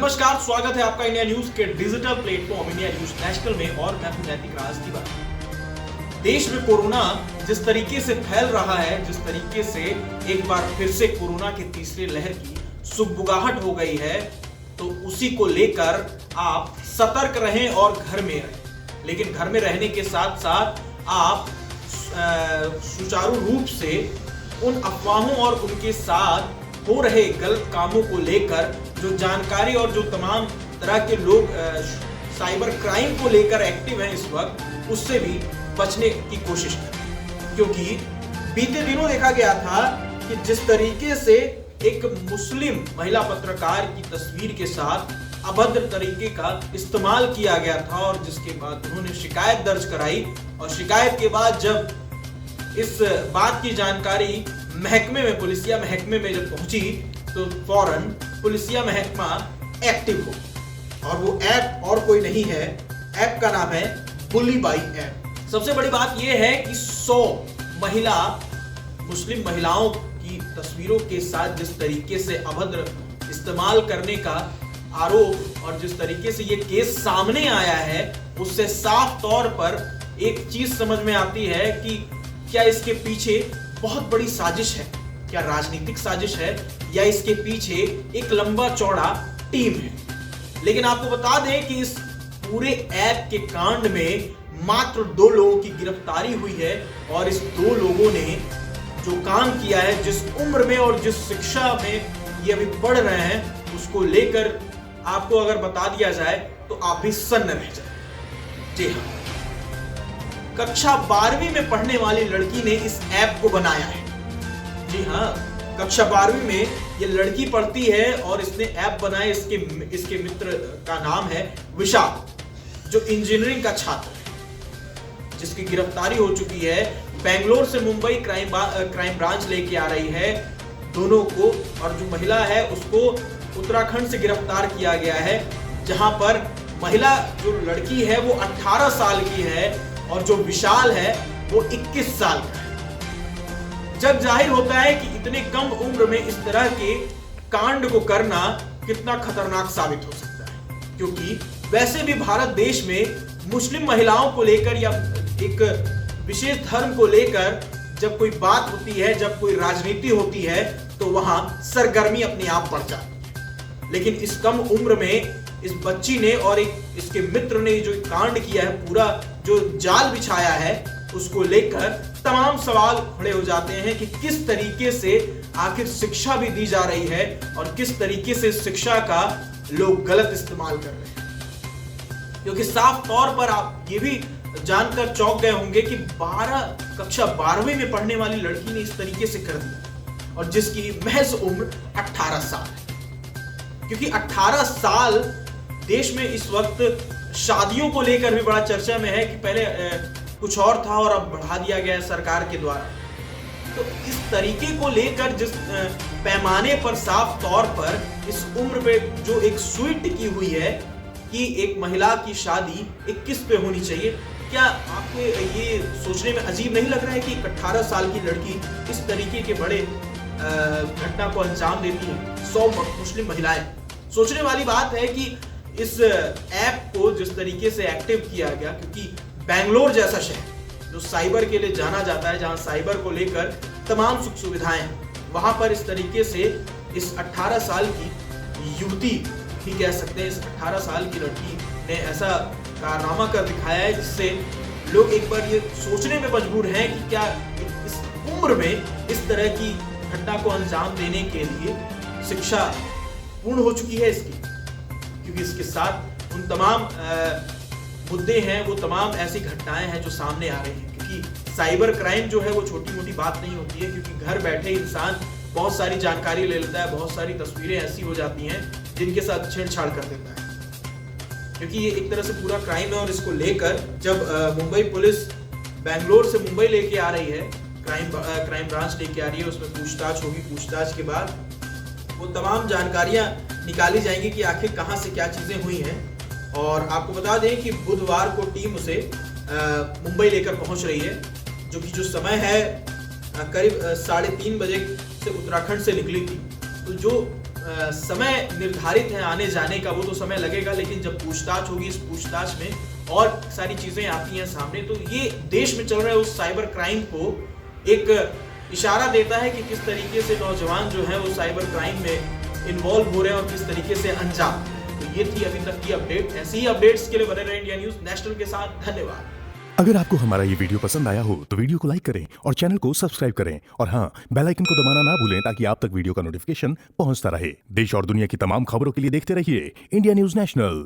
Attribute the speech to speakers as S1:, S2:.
S1: नमस्कार, स्वागत है आपका इंडिया न्यूज के digital platform India news national में और मैं हूं नैतिक राज तिवारी। देश में कोरोना जिस तरीके से फैल रहा है, जिस तरीके से एक बार फिर से कोरोना की तीसरी लहर की सुगबुगाहट हो गई है, तो उसी को लेकर आप सतर्क रहें और घर में रहें। लेकिन घर में रहने के साथ साथ आप सुचारू रूप से उन अफवाहों और उनके साथ हो रहे गलत कामों को लेकर जो जानकारी और जो तमाम तरह के लोग साइबर क्राइम को लेकर एक्टिव हैं इस वक्त, उससे भी बचने की कोशिश करें। क्योंकि बीते दिनों देखा गया था कि जिस तरीके से एक मुस्लिम महिला पत्रकार की तस्वीर के साथ अभद्र तरीके का इस्तेमाल किया गया था और जिसके बाद उन्होंने शिकायत दर्ज कराई और शिकायत के बाद जब इस बात की जानकारी महकमे में, पुलिसिया महकमे में जब पहुंची, तो फौरन पुलिसिया महकमा एक्टिव हो। और वो ऐप और कोई नहीं है, ऐप का नाम है बुली बाई ऐप। सबसे बड़ी बात यह है कि 100 मुस्लिम महिलाओं की तस्वीरों के साथ जिस तरीके से अभद्र इस्तेमाल करने का आरोप और जिस तरीके से ये केस सामने आया है, उससे साफ तौर पर एक चीज समझ में आती है कि क्या इसके पीछे बहुत बड़ी साजिश है, क्या राजनीतिक साजिश है, या इसके पीछे एक लंबा चौड़ा टीम है। लेकिन आपको बता दें कि इस पूरे ऐप के कांड में मात्र 2 लोगों की गिरफ्तारी हुई है और इस 2 लोगों ने जो काम किया है, जिस उम्र में और जिस शिक्षा में ये अभी पढ़ रहे हैं, उसको लेकर आपको अगर बता दिया जाए तो आप भी सन्न रह जाए। जी हाँ, कक्षा 12वीं में पढ़ने वाली लड़की ने इस ऐप को बनाया है। जी हाँ, कक्षा 12वीं में ये लड़की पढ़ती है और इसने ऐप बनाया। इसके मित्र का नाम है विशाल, जो इंजीनियरिंग का छात्र है, जिसकी गिरफ्तारी हो चुकी है। बेंगलोर से मुंबई क्राइम ब्रांच लेके आ रही है दोनों को, और जो महिला है उसको उत्तराखंड से गिरफ्तार किया गया है, जहां पर महिला जो लड़की है वो 18 साल की है और जो विशाल है वो 21 साल का है। जब जाहिर होता है कि इतने कम उम्र में इस तरह के कांड को करना कितना खतरनाक साबित हो सकता है। क्योंकि वैसे भी भारत देश में मुस्लिम महिलाओं को लेकर या एक विशेष धर्म को लेकर जब कोई बात होती है, जब कोई राजनीति होती है, तो वहां सरगर्मी अपने आप बढ़ जाती है। लेकिन इस कम उम्र में इस बच्ची ने और इसके मित्र ने जो कांड किया है, पूरा जो जाल बिछाया है, उसको लेकर तमाम सवाल खड़े हो जाते हैं कि किस तरीके से आखिर शिक्षा भी दी जा रही है और किस तरीके से शिक्षा का लोग गलत इस्तेमाल कर रहे हैं। क्योंकि साफ तौर पर आप ये भी जानकर चौंक गए होंगे कि कक्षा 12वीं में पढ़ने वाली लड़की ने इस तरीके से कर दिया, और जिसकी महज उम्र 18 साल है। क्योंकि 18 साल देश में इस वक्त शादियों को लेकर भी बड़ा चर्चा में है कि पहले कुछ और था और अब बढ़ा दिया गया है सरकार के द्वारा। तो इस तरीके को लेकर जिस पैमाने पर साफ तौर पर इस उम्र पे जो एक सुई टिकी हुई है कि एक महिला की शादी 21 पे होनी चाहिए, क्या आपको ये सोचने में अजीब नहीं लग रहा है कि 18 साल की लड़की इस तरीके के बड़े घटना को अंजाम देती है? 100 मुस्लिम महिलाएं। सोचने वाली बात है कि इस ऐप को जिस तरीके से एक्टिव किया गया, क्योंकि बेंगलोर जैसा शहर जो साइबर के लिए जाना जाता है, जहां साइबर को लेकर तमाम सुख सुविधाएं हैं, वहां पर इस तरीके से इस 18 साल की युवती ही कह सकते हैं, इस 18 साल की लड़की ने ऐसा कारनामा कर दिखाया है जिससे लोग एक बार ये सोचने में मजबूर हैं कि क्या इस उम्र में इस तरह की घटना को अंजाम देने के लिए शिक्षा पूर्ण हो चुकी है इसकी। क्योंकि इसके साथ उन तमाम मुद्दे हैं, वो तमाम ऐसी घटनाएं हैं जो सामने आ रही हैं। क्योंकि साइबर क्राइम जो है वो छोटी मोटी बात नहीं होती है, क्योंकि घर बैठे इंसान बहुत सारी जानकारी ले लेता है, बहुत सारी तस्वीरें ऐसी हो जाती हैं जिनके साथ छेड़छाड़ कर देता है। क्योंकि ये एक तरह से पूरा क्राइम है, और इसको लेकर जब मुंबई पुलिस बेंगलोर से मुंबई लेके आ रही है, क्राइम ब्रांच लेके आ रही है, उसमें पूछताछ होगी। पूछताछ के बाद वो तमाम जानकारियां निकाली जाएंगी कि आखिर कहां से क्या चीजें हुई हैं। और आपको बता दें कि बुधवार को टीम उसे मुंबई लेकर पहुंच रही है, जो समय है करीब 3:30 बजे से उत्तराखंड से निकली थी। तो जो समय निर्धारित है आने जाने का, वो तो समय लगेगा, लेकिन जब पूछताछ होगी, इस पूछताछ में और सारी चीजें आती हैं सामने, तो ये देश में चल रहे उस साइबर क्राइम को एक इशारा देता है कि किस तरीके से नौजवान जो है वो साइबर क्राइम में इन्वॉल्व हो रहे हैं और किस तरीके से अंजाम। तो ये थी अभी तक की अपडेट। ऐसी ही अपडेट्स के लिए बने रहे इंडिया न्यूज नेशनल के साथ। धन्यवाद।
S2: अगर आपको हमारा ये वीडियो पसंद आया हो तो वीडियो को लाइक करें और चैनल को सब्सक्राइब करें और हाँ, बेल आइकन को दबाना ना भूलें ताकि आप तक वीडियो का नोटिफिकेशन पहुंचता रहे। देश और दुनिया की तमाम खबरों के लिए देखते रहिए इंडिया न्यूज नेशनल।